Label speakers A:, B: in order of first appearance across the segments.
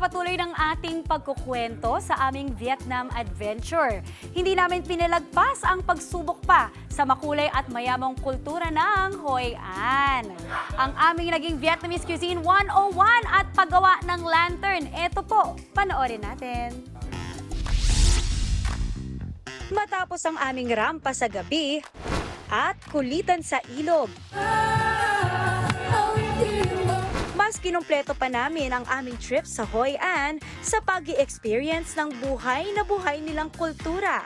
A: patuloy ng ating pagkukwento sa aming Vietnam adventure. Hindi namin pinalagpas ang pagsubok pa sa makulay at mayamang kultura ng Hoi An. Ang aming naging Vietnamese Cuisine 101 at paggawa ng lantern. Ito po, panoorin natin. Matapos ang aming rampa sa gabi at kulitan sa ilog, mas kinumpleto pa namin ang aming trip sa Hoi An sa pag-i-experience ng buhay na buhay nilang kultura.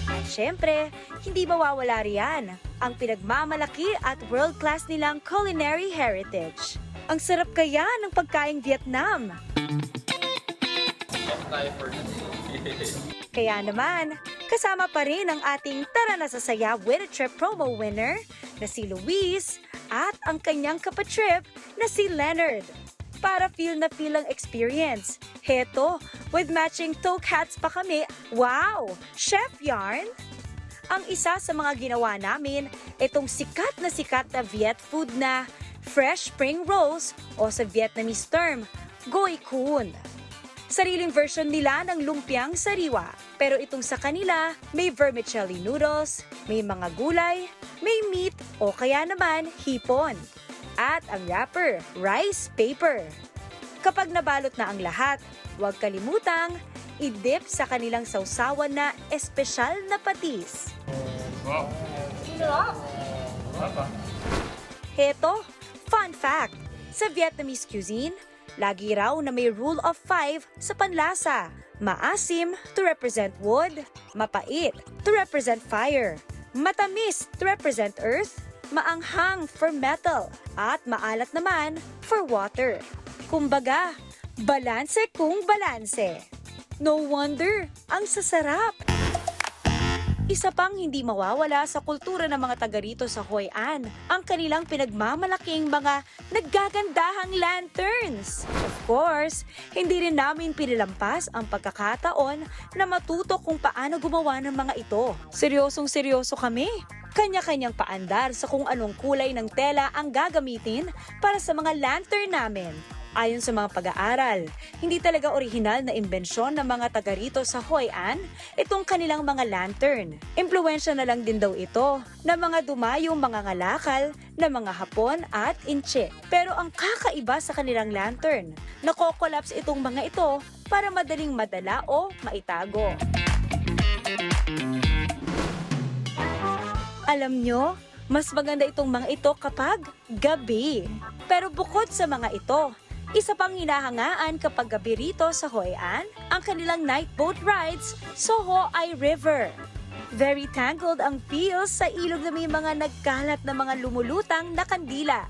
A: At syempre, hindi mawawala riyan ang pinagmamalaki at world-class nilang culinary heritage. Ang sarap kaya ng pagkaing Vietnam. Kaya naman, kasama pa rin ang ating Tara na Sasaya with a Trip promo winner na si Luis at ang kanyang kapatrip na si Leonard. Para feel na feel ang experience. Heto, with matching toque hats pa kami. Wow! Chef Yarn! Ang isa sa mga ginawa namin, itong sikat na Viet food na fresh spring rolls o sa Vietnamese term, Goi Kun. Sariling version nila ng lumpiang sariwa. Pero itong sa kanila, may vermicelli noodles, may mga gulay, may meat o kaya naman hipon. At ang wrapper, rice paper. Kapag nabalot na ang lahat, huwag kalimutang i-dip sa kanilang sausawan na espesyal na patis.
B: Wow.
A: Heto, fun fact, sa Vietnamese cuisine, lagi raw na may rule of 5 sa panlasa. Maasim to represent wood, mapait to represent fire, matamis to represent earth, maanghang for metal, at maalat naman for water. Kumbaga, balanse kung balanse. No wonder, ang sasarap! Isa pang hindi mawawala sa kultura ng mga taga rito sa Hoi An, ang kanilang pinagmamalaking mga naggagandahang lanterns. Of course, hindi rin namin pinilampas ang pagkakataon na matuto kung paano gumawa ng mga ito. Seryosong-seryoso kami. Kanya-kanyang paandar sa kung anong kulay ng tela ang gagamitin para sa mga lantern namin. Ayon sa mga pag-aaral, hindi talaga orihinal na imbensyon ng mga taga rito sa Hoi An itong kanilang mga lantern. Impluwensya na lang din daw ito ng mga dumayong mga ngalakal na mga Hapon at Inche. Pero ang kakaiba sa kanilang lantern, nako-collapse itong mga ito para madaling madala o maitago. Alam nyo, mas maganda itong mga ito kapag gabi. Pero bukod sa mga ito, isa pang hinahangaan kapag gabi rito sa Hoi An, ang kanilang night boat rides sa Ho Ai River. Very tangled ang feels sa ilog na may mga nagkalat na mga lumulutang na kandila.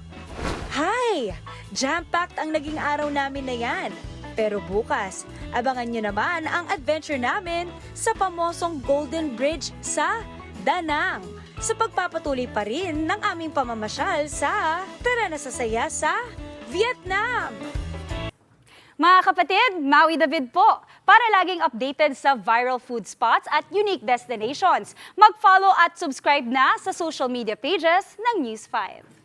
A: Hi! Jam-packed ang naging araw namin na yan. Pero bukas, abangan nyo naman ang adventure namin sa pamosong Golden Bridge sa Da Nang, sa pagpapatuloy pa rin ng aming pamamasyal sa Tara na Sasaya sa Vietnam! Mga kapatid, Maui David po. Para laging updated sa viral food spots at unique destinations, mag-follow at subscribe na sa social media pages ng News 5.